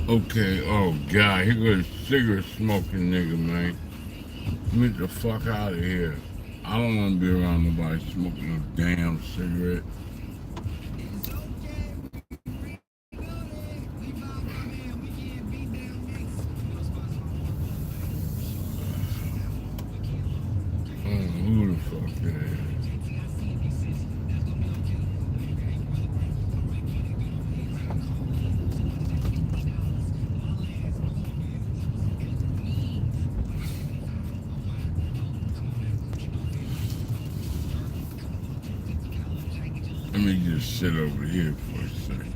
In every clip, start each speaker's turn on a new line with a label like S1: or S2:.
S1: Okay, oh God, here goes a cigarette smoking nigga, man. Get the fuck out of here. I don't want to be around nobody smoking no damn cigarette. I don't know who the fuck that is. Let me just sit over here for a second.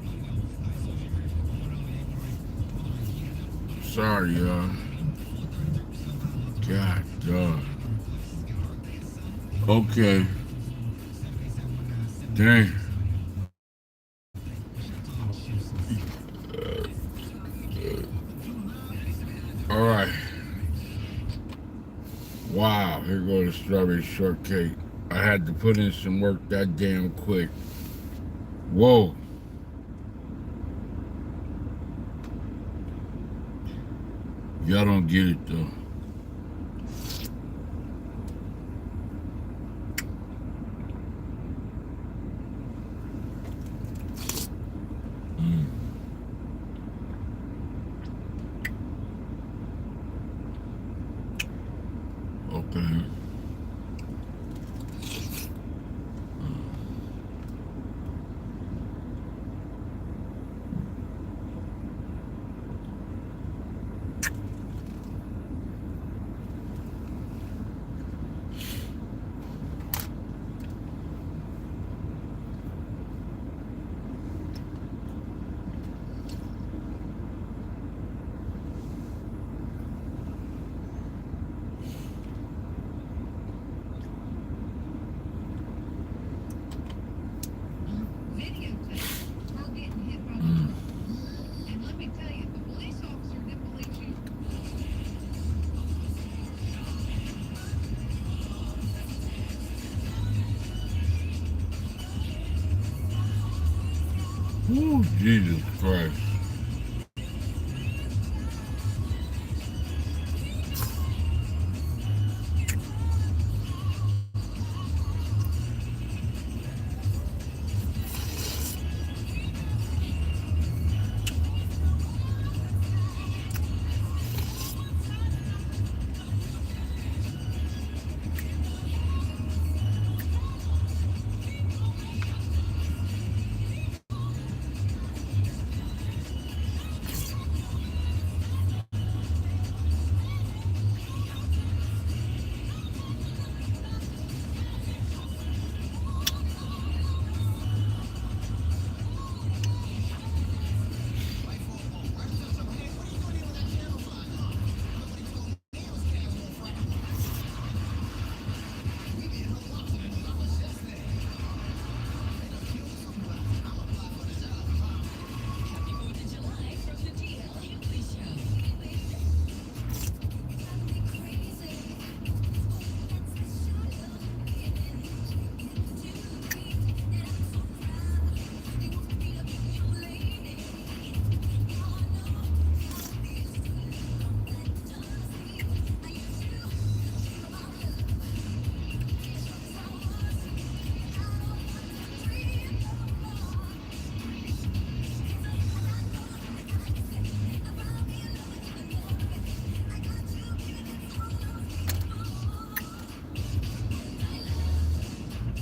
S1: Sorry, y'all. God, dog. Okay. Dang. All right. Wow, here goes the strawberry shortcake. I had to put in some work that damn quick. Whoa. Y'all don't get it though. Mm, okay. Mm. Ooh, Jesus Christ.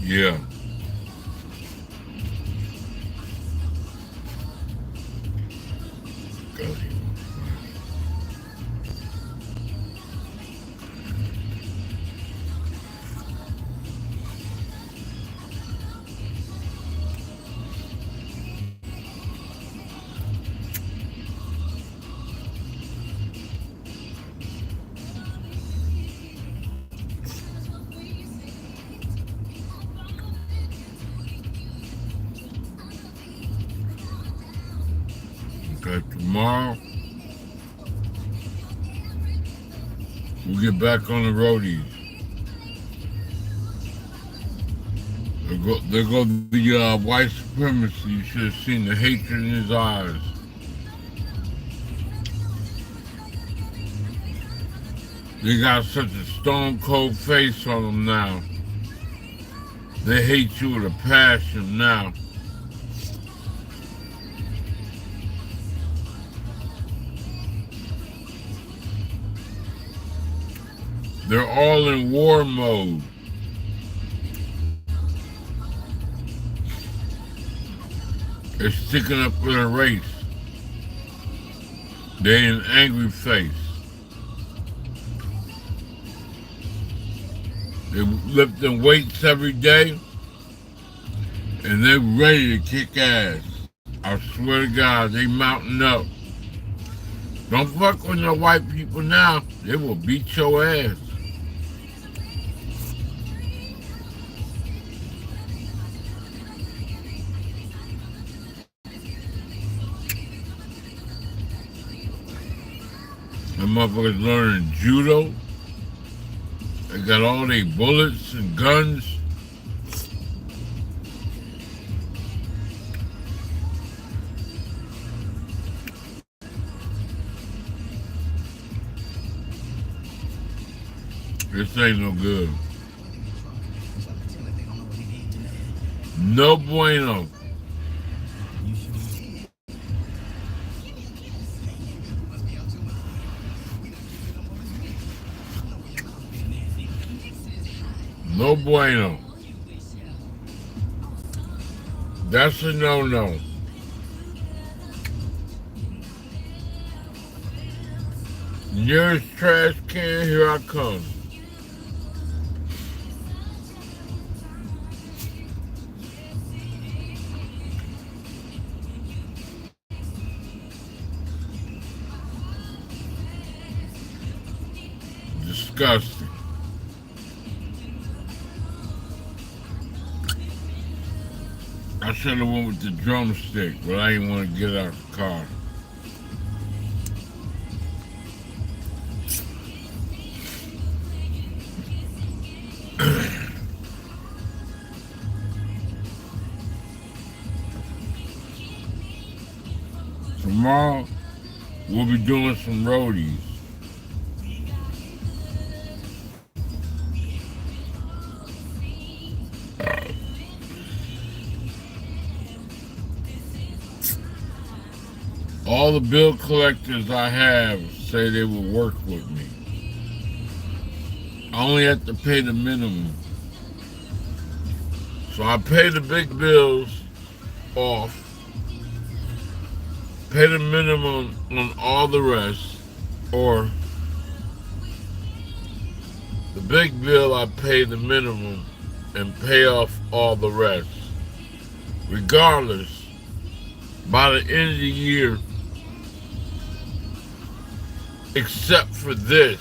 S1: Yeah. Okay, tomorrow we'll get back on the roadies. There go the white supremacy. You should have seen the hatred in his eyes. They got such a stone cold face on them now. They hate you with a passion now. They're all in war mode. They're sticking up for their race. They're in angry face. They're lifting weights every day, and they're ready to kick ass. I swear to God, they mounting up. Don't fuck with no white people now. They will beat your ass. Them motherfuckers learning judo. They got all their bullets and guns. This ain't no good. No bueno. No bueno. That's a no-no. Nearest trash can, here I come. Disgusting. I should have went with the drumstick, but I didn't want to get out the car. Tomorrow, we'll be doing some roadies. All the bill collectors I have say they will work with me. I only have to pay the minimum. So I pay the big bills off, pay the minimum on all the rest, or the big bill I pay the minimum and pay off all the rest. Regardless, by the end of the year, except for this,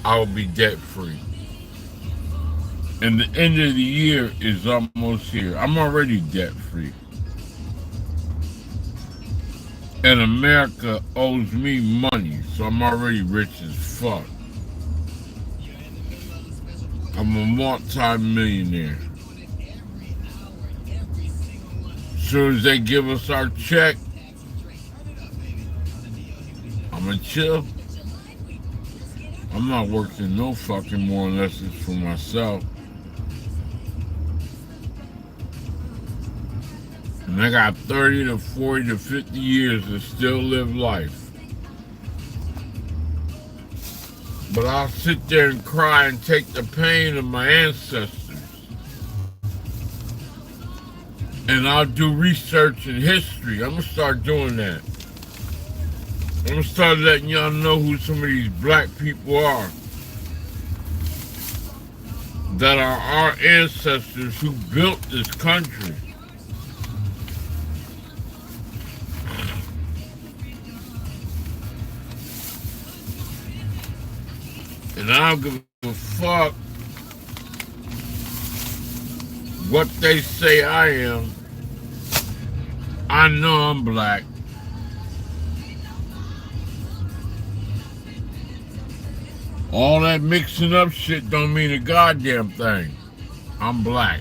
S1: I will be debt free. And the end of the year is almost here. I'm already debt free. And America owes me money, so I'm already rich as fuck. I'm a multi-millionaire. As soon as they give us our check, I'm gonna chill. I'm not working no fucking more unless it's for myself. And I got 30 to 40 to 50 years to still live life. But I'll sit there and cry and take the pain of my ancestors. And I'll do research in history. I'm gonna start doing that. I'm gonna start letting y'all know who some of these black people are. That are our ancestors who built this country. And I don't give a fuck what they say I am. I know I'm black. All that mixing up shit don't mean a goddamn thing. I'm black.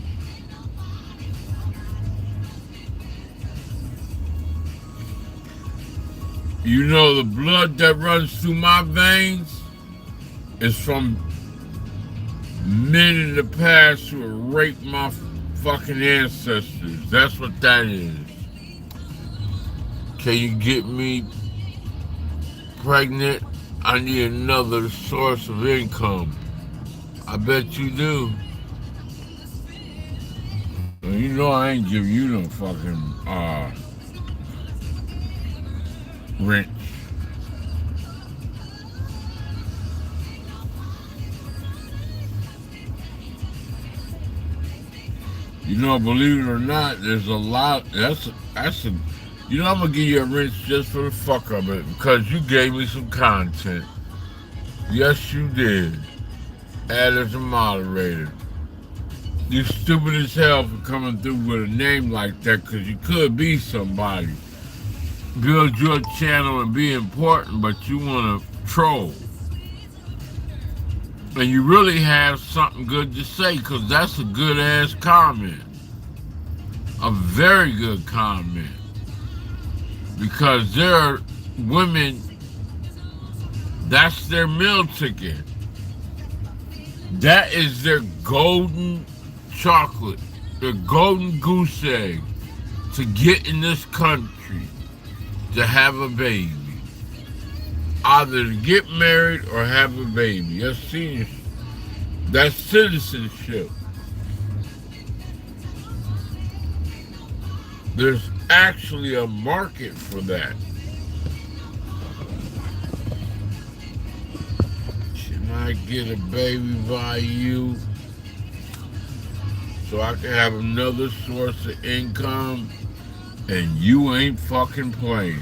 S1: You know the blood that runs through my veins is from men in the past who have raped my fucking ancestors. That's what that is. Can you get me pregnant? I need another source of income. I bet you do. You know I ain't give you no fucking rent. You know, believe it or not, there's a lot. That's a. You know, I'm gonna give you a rinse just for the fuck of it because you gave me some content. Yes, you did. Add as a moderator. You stupid as hell for coming through with a name like that because you could be somebody. Build your channel and be important, but you want to troll. And you really have something good to say because that's a good ass comment. A very good comment. Because there are women, that's their meal ticket. That is their golden chocolate, their golden goose egg to get in this country to have a baby. Either to get married or have a baby. That's citizenship. There's actually a market for that. Can I get a baby by you so I can have another source of income and you ain't fucking playing?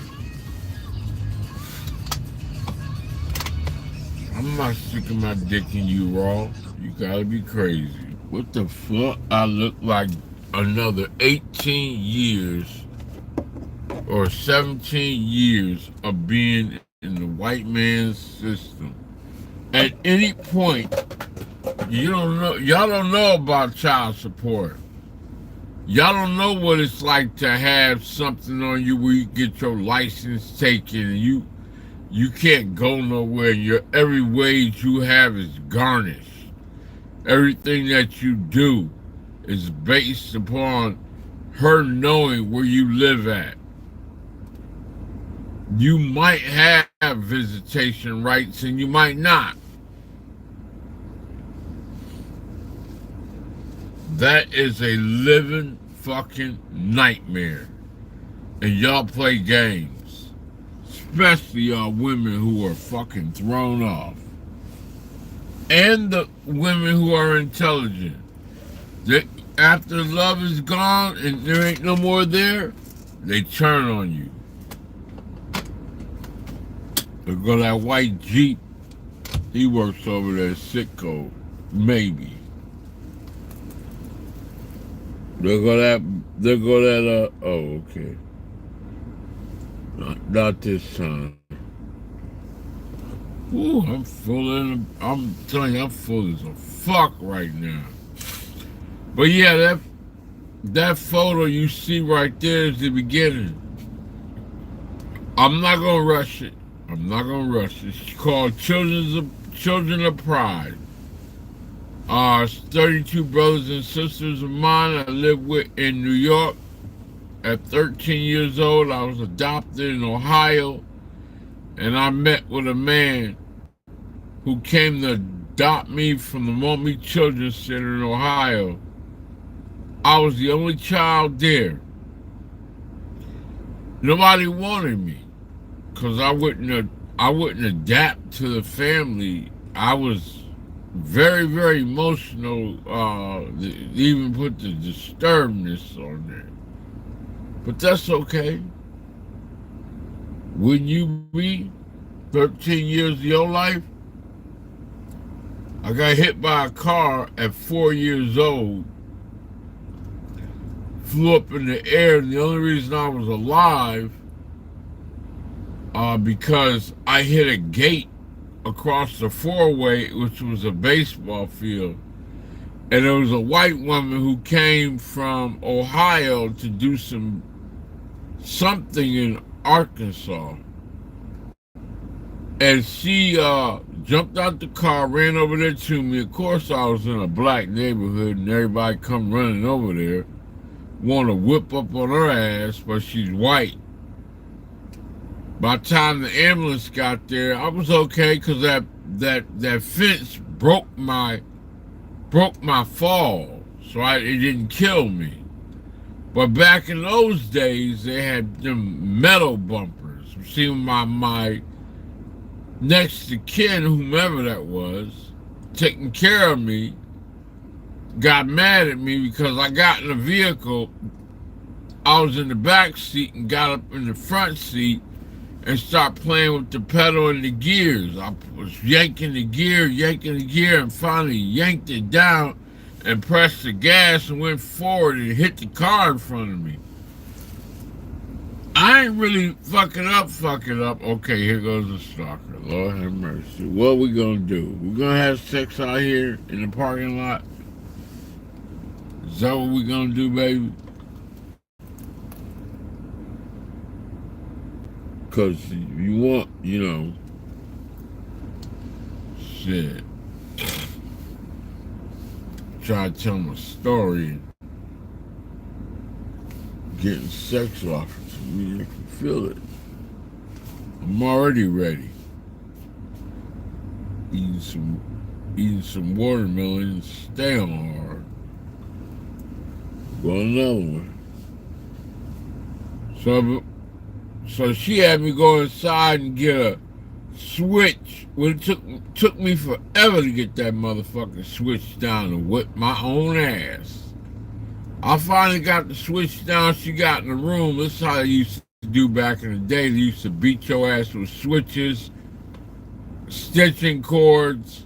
S1: I'm not sticking my dick in you raw. You gotta be crazy. What the fuck? I look like another 18 years or 17 years of being in the white man's system. At any point, y'all don't know about child support. Y'all don't know what it's like to have something on you where you get your license taken and you can't go nowhere. Every wage you have is garnished. Everything that you do is based upon her knowing where you live at. You might have visitation rights and you might not. That is a living fucking nightmare. And y'all play games. Especially y'all women who are fucking thrown off. And the women who are intelligent. After love is gone and there ain't no more there, they turn on you. They go that white Jeep. He works over there at Sitco. Maybe. They'll go that, oh, okay. Not this time. Ooh, I'm telling you, I'm full as a fuck right now. But yeah, that photo you see right there is the beginning. I'm not gonna rush it. It's called Children of Pride. 32 brothers and sisters of mine I lived with in New York. At 13 years old, I was adopted in Ohio, and I met with a man who came to adopt me from the Mommy Children's Center in Ohio. I was the only child there. Nobody wanted me because I wouldn't adapt to the family. I was very, very emotional. They even put the disturbedness on there. But that's okay. Wouldn't you be 13 years of your life? I got hit by a car at 4 years old. Flew up in the air, and the only reason I was alive because I hit a gate across the four-way, which was a baseball field. And there was a white woman who came from Ohio to do something in Arkansas. And she jumped out the car, ran over there to me. Of course, I was in a black neighborhood, and everybody come running over there, want to whip up on her ass, but she's white. By the time the ambulance got there, I was okay because that fence broke my fall, so it didn't kill me. But back in those days, they had them metal bumpers. See, my next to kin, whomever that was, taking care of me, got mad at me because I got in the vehicle. I was in the back seat and got up in the front seat and started playing with the pedal and the gears. I was yanking the gear, and finally yanked it down and pressed the gas and went forward and hit the car in front of me. I ain't really fuck it up. Okay, here goes the stalker. Lord have mercy. What we gonna do? We gonna have sex out here in the parking lot? Is that what we gonna do, baby? Cause you want, shit. Try to tell them a story and getting sex offered to me. I can feel it. I'm already ready. Eating some watermelon and stay on hard. Go another one. So she had me go inside and get a switch. Well, it took me forever to get that motherfucking switch down to whip my own ass. I finally got the switch down. She got in the room. This is how they used to do back in the day. They used to beat your ass with switches, stitching cords,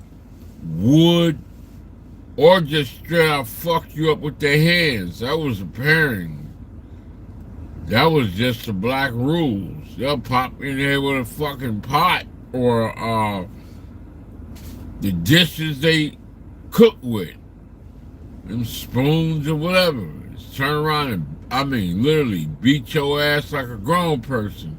S1: wood, or just straight out fuck you up with their hands. That was a pairing. That was just the black rules. They'll pop in there with a fucking pot or the dishes they cook with, them spoons or whatever. Just turn around and, literally beat your ass like a grown person.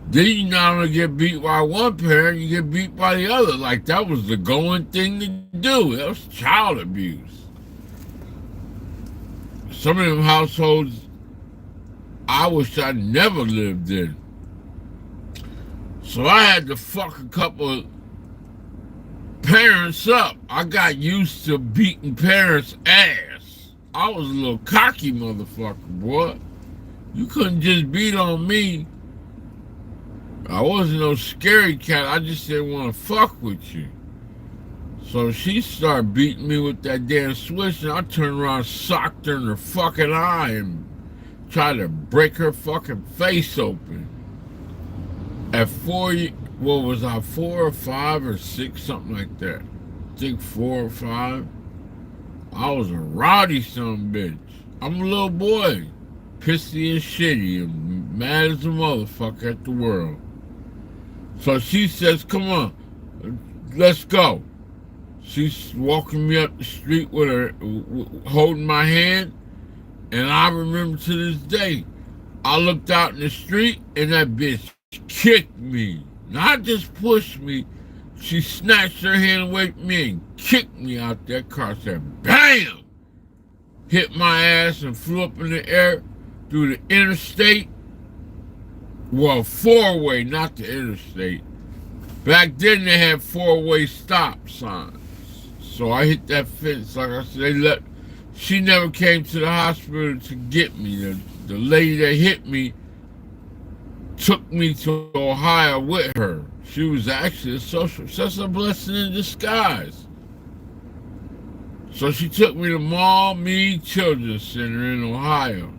S1: Then you not only get beat by one parent, you get beat by the other. Like that was the going thing to do. That was child abuse. Some of them households I wish I never lived in. So I had to fuck a couple of parents up. I got used to beating parents' ass. I was a little cocky motherfucker, boy. You couldn't just beat on me. I wasn't no scary cat. I just didn't want to fuck with you. So she started beating me with that damn switch, and I turned around and socked her in her fucking eye and tried to break her fucking face open. At 4 or 5 or 6, something like that. I think 4 or 5. I was a rowdy son of a bitch. I'm a little boy, pissy and shitty and mad as a motherfucker at the world. So she says, come on, let's go. She's walking me up the street with her, holding my hand. And I remember to this day, I looked out in the street and that bitch kicked me. Not just pushed me, she snatched her hand away from me and kicked me out that car. Said, BAM! Hit my ass and flew up in the air through the interstate. Well, four-way, not the interstate. Back then they had four-way stop signs. So I hit that fence, like I said, she never came to the hospital to get me. The lady that hit me took me to Ohio with her. She was actually a social, such a blessing in disguise. So she took me to Mall Mead Children's Center in Ohio.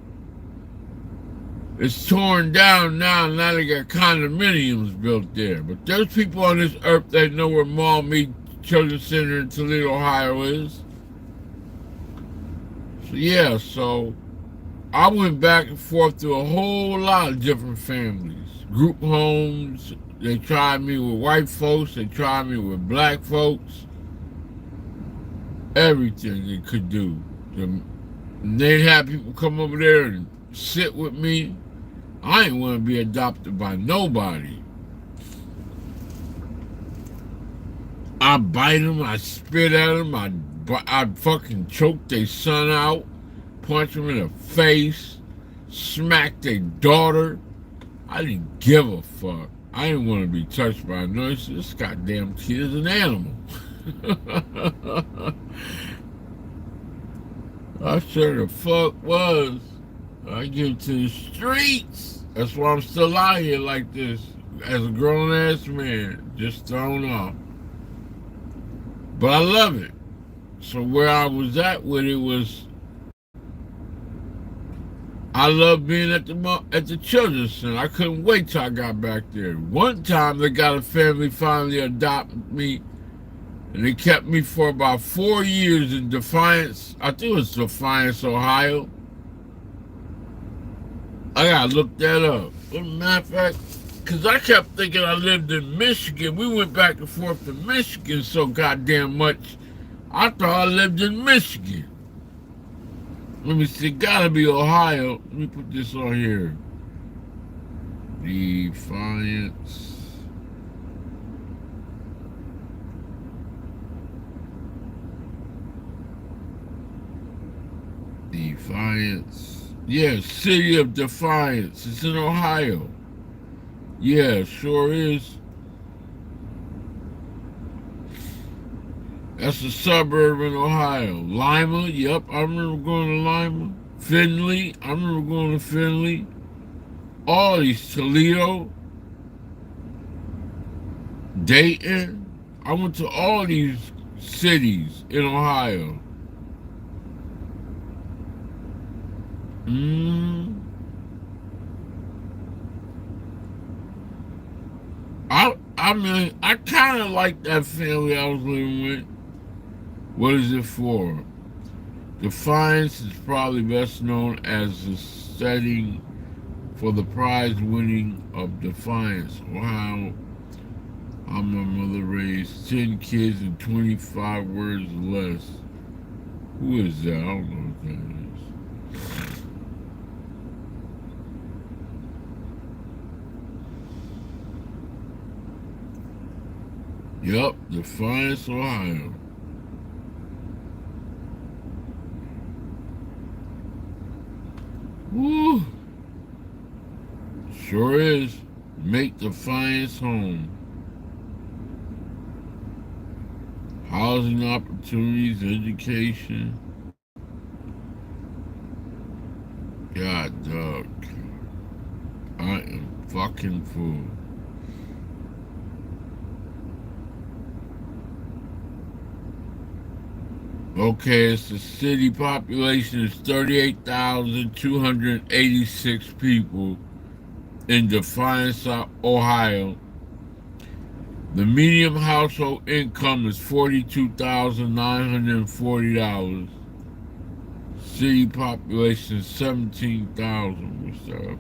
S1: It's torn down now they got condominiums built there. But there's people on this earth that know where Mall Mead Children's Center in Toledo, Ohio is. So I went back and forth to a whole lot of different families. Group homes, they tried me with white folks, they tried me with black folks. Everything they could do. They'd have people come over there and sit with me. I ain't want to be adopted by nobody. I bite them, I spit at them, I fucking choke their son out, punch them in the face, smack their daughter. I didn't give a fuck. I didn't want to be touched by a nurse. This goddamn kid is an animal. I sure the fuck was. I give it to the streets. That's why I'm still out here like this, as a grown-ass man, just thrown off. But I love it. So where I was at with it was, I love being at the children's center. I couldn't wait till I got back there. One time they got a family finally adopted me, and they kept me for about 4 years in Defiance. I think it was Defiance, Ohio. I gotta look that up. As a matter of fact, because I kept thinking I lived in Michigan. We went back and forth to Michigan so goddamn much. I thought I lived in Michigan. Let me see, gotta be Ohio. Let me put this on here. Defiance. Defiance. Yeah, City of Defiance. It's in Ohio. Yeah, sure is. That's a suburb in Ohio. Lima, yep, I remember going to Lima. Findlay, I remember going to Findlay. All these, Toledo, Dayton. I went to all these cities in Ohio. I mean, I kind of like that family I was living with. What is it for? Defiance is probably best known as the setting for the prize winning of Defiance, Ohio. How my mother raised 10 kids in 25 words less. Who is that? I don't know what that is. Yep, Defiance, Ohio. Woo! Sure is. Make Defiance home. Housing opportunities, education. God, dog. I am fucking full. Okay, it's the city population is 38,286 people in Defiance, Ohio. The median household income is $42,940. City population is 17,000. What's that up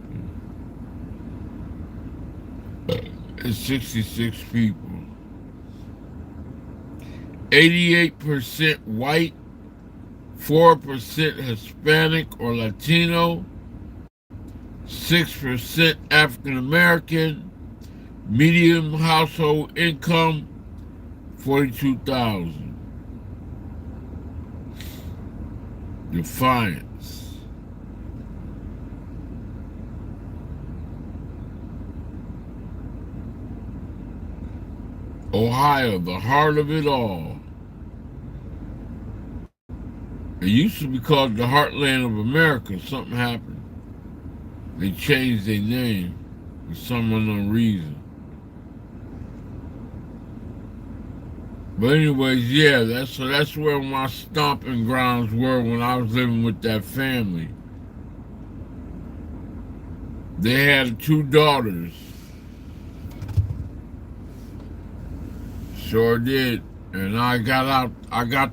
S1: here? It's 66 people. 88% white, 4% Hispanic or Latino, 6% African American, median household income, 42,000. Defiance. Ohio, the heart of it all. It used to be called the Heartland of America. Something happened. They changed their name for some unknown reason. But anyways, yeah, that's where my stomping grounds were when I was living with that family. They had 2 daughters. Sure did. And I got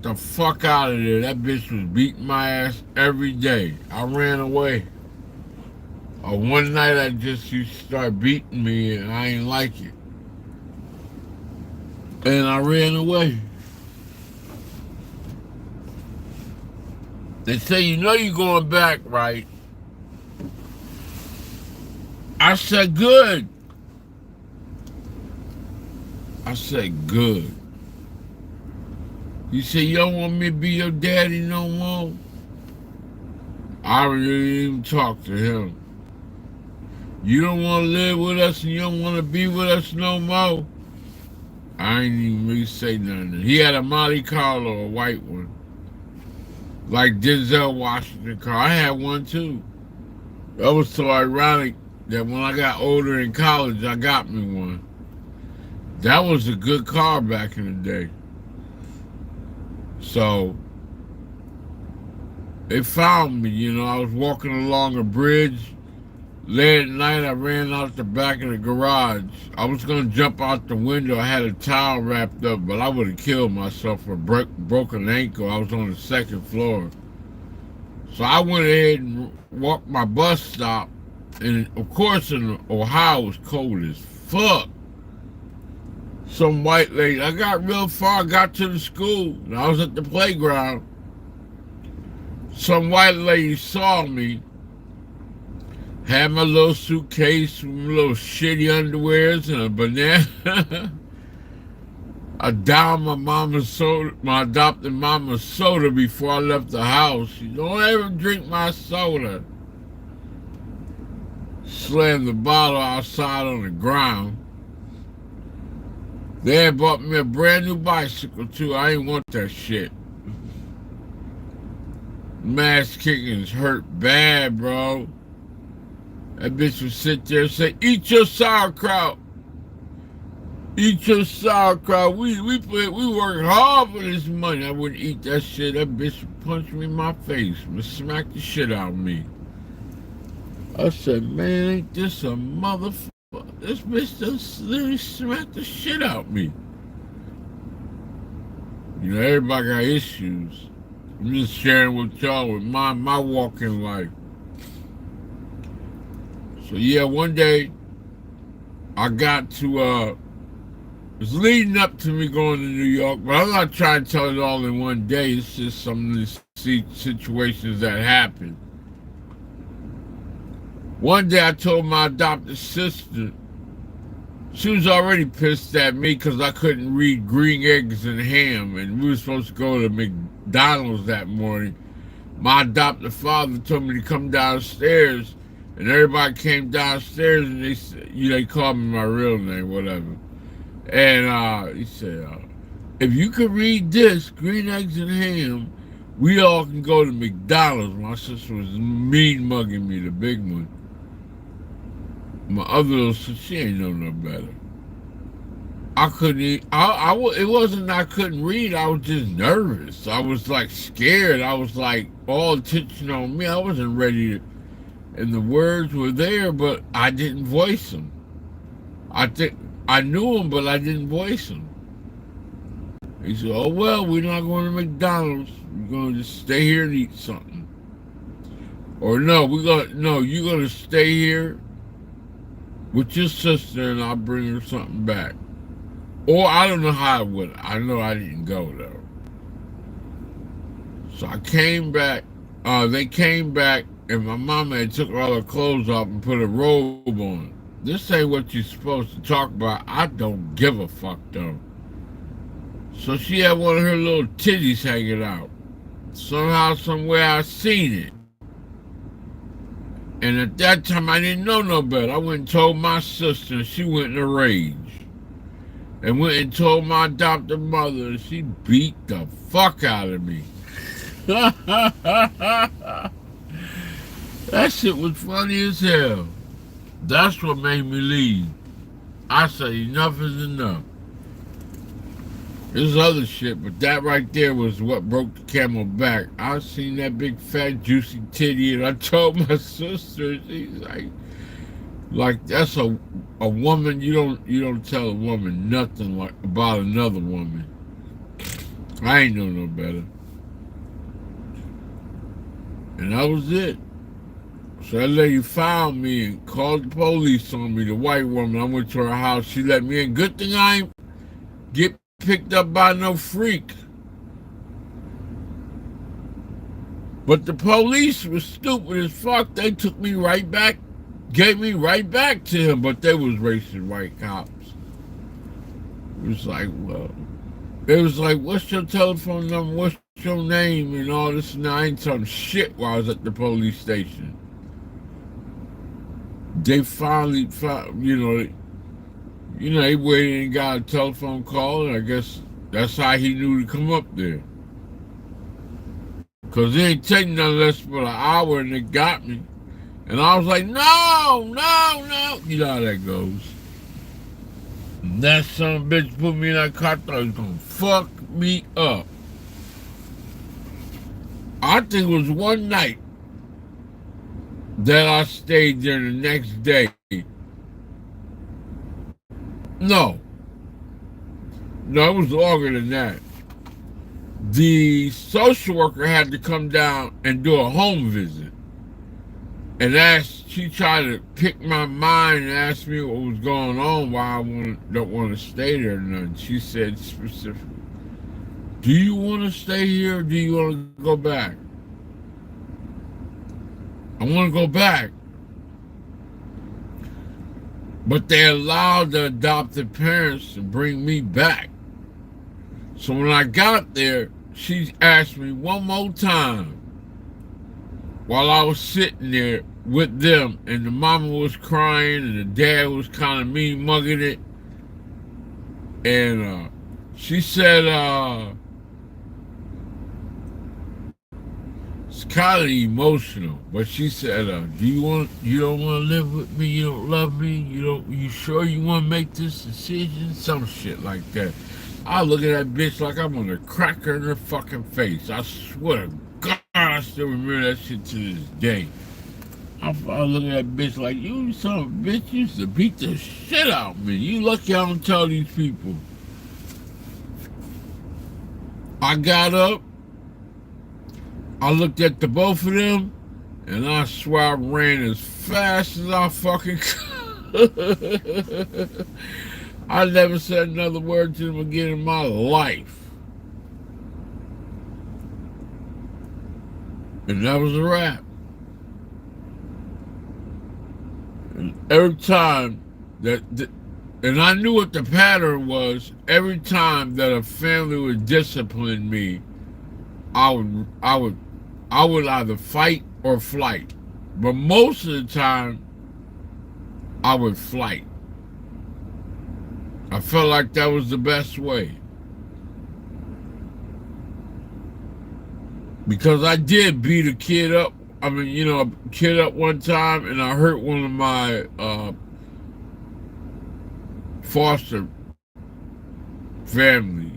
S1: the fuck out of there. That bitch was beating my ass every day. I ran away. One night she started beating me and I ain't like it. And I ran away. They say, you know you're going back, right? I said, good. I said, good. He said, you don't want me to be your daddy no more? I didn't even talk to him. You don't want to live with us and you don't want to be with us no more? I ain't even really say nothing. He had a Monte Carlo, a white one. Like Denzel Washington car. I had one too. That was so ironic that when I got older in college, I got me one. That was a good car back in the day. So, they found me, you know. I was walking along a bridge. Late at night, I ran out the back of the garage. I was going to jump out the window. I had a towel wrapped up, but I would have killed myself for a broken ankle. I was on the second floor. So I went ahead and walked my bus stop. And, of course, in Ohio, it was cold as fuck. Some white lady. I got real far. I got to the school. And I was at the playground. Some white lady saw me. Had my little suitcase with my little shitty underwears and a banana. I downed my mama's soda, my adopted mama's soda before I left the house. She don't ever drink my soda. Slammed the bottle outside on the ground. They had bought me a brand new bicycle too. I ain't want that shit. Mass kickings hurt bad, bro. That bitch would sit there and say, eat your sauerkraut. Eat your sauerkraut. We work hard for this money. I wouldn't eat that shit. That bitch would punch me in my face and smack the shit out of me. I said, man, ain't this a motherfucker? This bitch just literally smacked the shit out of me. You know, everybody got issues. I'm just sharing with y'all with my walk in life. So yeah, one day I got to, it was leading up to me going to New York, but I'm not trying to tell it all in one day. It's just some of the situations that happened. One day I told my adopted sister, she was already pissed at me because I couldn't read green eggs and ham, and we were supposed to go to McDonald's that morning. My adopted father told me to come downstairs. And everybody came downstairs and they said, you know, they called me my real name, whatever. And he said, if you could read this, green eggs and ham, we all can go to McDonald's. My sister was mean mugging me, the big one. My other little sister, she ain't know no better. I couldn't eat. It wasn't I couldn't read. I was just nervous. I was like scared. I was like all attention on me. I wasn't ready to. And the words were there, but I didn't voice them. I think I knew them, but I didn't voice them. He said, oh, well, we're not going to McDonald's. We're going to just stay here and eat something. Or no, you're going to stay here with your sister and I'll bring her something back. Or I don't know how it would. I know I didn't go, though. So I came back. They came back. And my mama had took all her clothes off and put a robe on. This ain't what you're supposed to talk about. I don't give a fuck, though. So she had one of her little titties hanging out. Somehow, somewhere, I seen it. And at that time, I didn't know no better. I went and told my sister, and she went in a rage. And went and told my adopted mother, and she beat the fuck out of me. That shit was funny as hell. That's what made me leave. I said enough is enough. There's other shit, but that right there was what broke the camel back. I seen that big fat juicy titty and I told my sister, she's like that's a woman, you don't tell a woman nothing like about another woman. I ain't know no better. And that was it. So that lady found me and called the police on me, the white woman. I went to her house. She let me in. Good thing I ain't get picked up by no freak. But the police was stupid as fuck. They took me right back, gave me right back to him, but they was racist white cops. It was like, well, It was like, what's your telephone number? What's your name? And all this. And I ain't some shit while I was at the police station. They finally found, they waited and got a telephone call, and I guess that's how he knew to come up there. Because it ain't taking nothing less but an hour, and it got me. And I was like, no, no, no. You know how that goes. And that son of a bitch put me in that car, thought he was going to fuck me up. I think it was one night that I stayed there the next day. No, it was longer than that. The social worker had to come down and do a home visit. And she tried to pick my mind and ask me what was going on, why I don't want to stay there or nothing. She said specifically, do you want to stay here or do you want to go back? I want to go back. But they allowed the adopted parents to bring me back. So when I got there, she asked me one more time while I was sitting there with them, and the mama was crying and the dad was kind of mean mugging it. And she said, it's kind of emotional, but she said, you don't want to live with me? You don't love me? You sure you want to make this decision? Some shit like that. I look at that bitch like I'm gonna crack her in her fucking face. I swear to God, I still remember that shit to this day. I look at that bitch like, you son of a bitch, you used to beat the shit out of me. You lucky I don't tell these people. I got up, I looked at the both of them, and I swear I ran as fast as I fucking could. I never said another word to them again in my life. And that was a wrap. And every time and I knew what the pattern was, every time that a family would discipline me, I would either fight or flight. But most of the time, I would flight. I felt like that was the best way. Because I did beat a kid up. A kid up one time, and I hurt one of my foster family.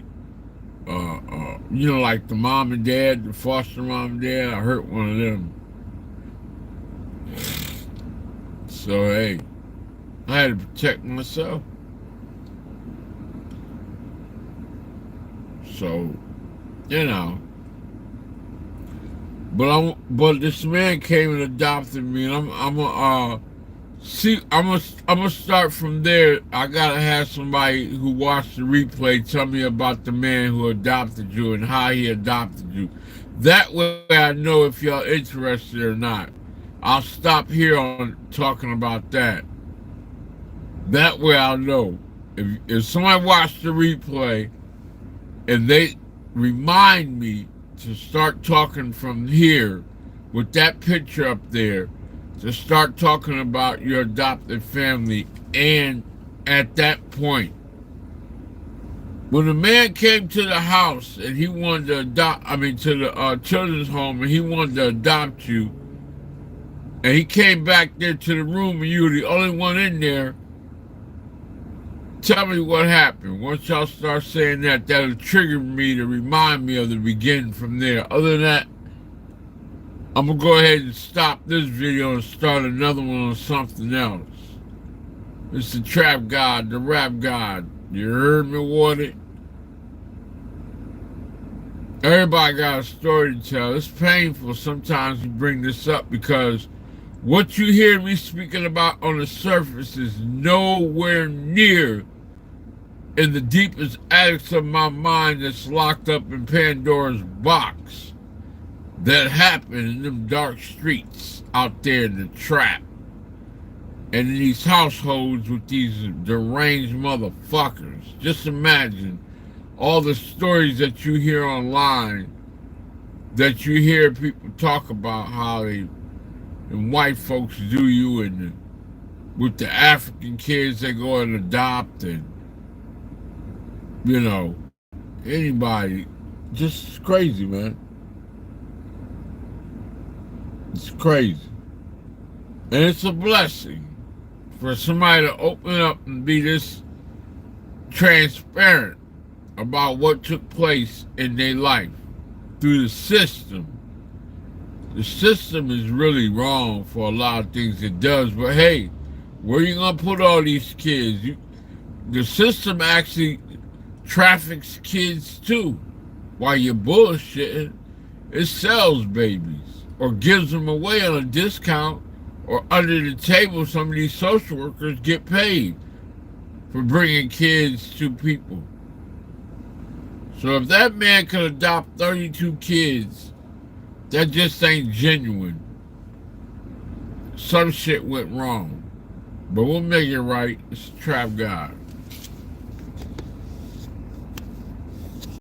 S1: Like the mom and dad, the foster mom and dad, I hurt one of them. So, hey, I had to protect myself. So, but this man came and adopted me, and I'm gonna start from there. I gotta have somebody who watched the replay tell me about the man who adopted you and how he adopted you. That way I know if y'all interested or not. I'll stop here on talking about that. That way I'll know. If somebody watched the replay and they remind me to start talking from here with that picture up there, to start talking about your adopted family, and at that point, when the man came to the house and he wanted to to the children's home, and he wanted to adopt you, and he came back there to the room and you were the only one in there, tell me what happened. Once y'all start saying that, that'll trigger me to remind me of the beginning from there. Other than that, I'm going to go ahead and stop this video and start another one on something else. It's the Trap God, the Rap God. You heard me, Water? Everybody got a story to tell. It's painful sometimes to bring this up because what you hear me speaking about on the surface is nowhere near in the deepest attics of my mind that's locked up in Pandora's box that happened in them dark streets out there in the trap and in these households with these deranged motherfuckers. Just imagine all the stories that you hear online, that you hear people talk about how they and white folks do you, and with the African kids they go and adopt, and anybody, just crazy, man. It's crazy. And it's a blessing for somebody to open up and be this transparent about what took place in their life through the system. The system is really wrong for a lot of things it does, but hey, where you gonna put all these kids? The system actually traffics kids too. While you're bullshitting, it sells babies or gives them away on a discount, or under the table some of these social workers get paid for bringing kids to people. So if that man could adopt 32 kids, that just ain't genuine. Some shit went wrong. But we'll make it right. It's Trap God.